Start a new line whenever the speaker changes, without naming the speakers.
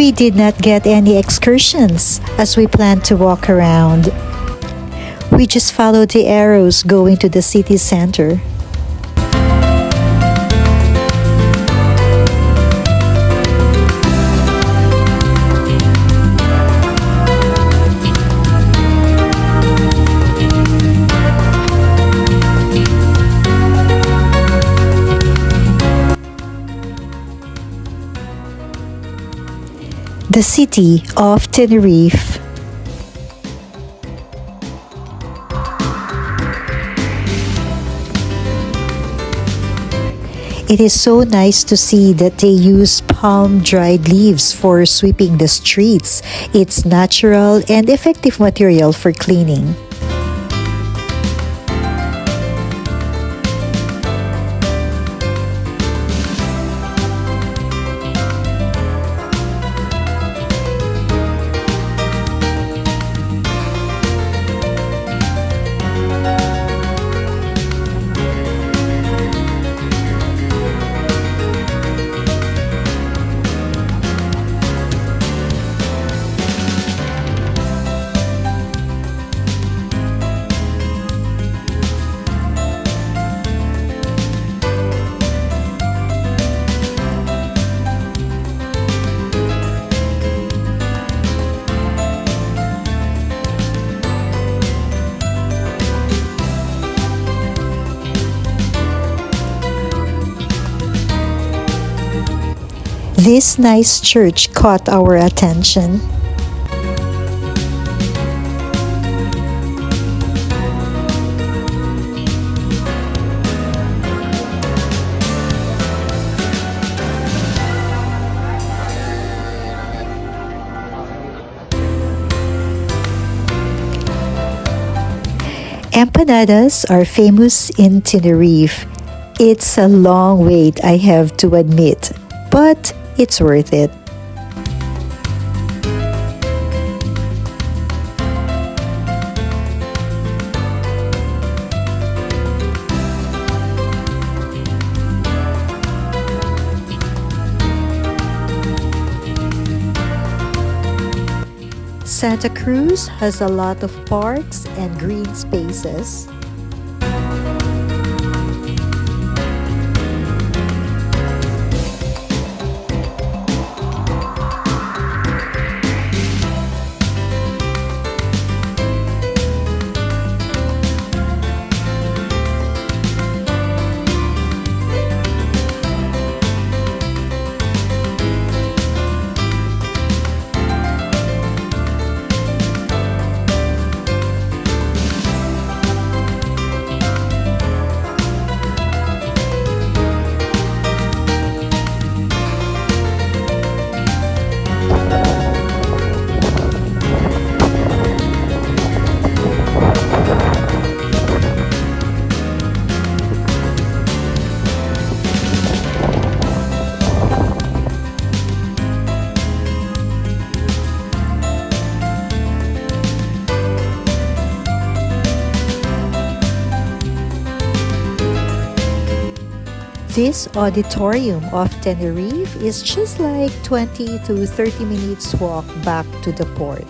We did not get any excursions as we planned to walk around. We just followed the arrows going to the city center. The city of Tenerife. It is so nice to see that they use palm-dried leaves for sweeping the streets. It's natural and effective material for cleaning. This nice church caught our attention. Empanadas are famous in Tenerife. It's a long wait, I have to admit, but it's worth it. Santa Cruz has a lot of parks and green spaces. This auditorium of Tenerife is just like 20 to 30 minutes walk back to the port.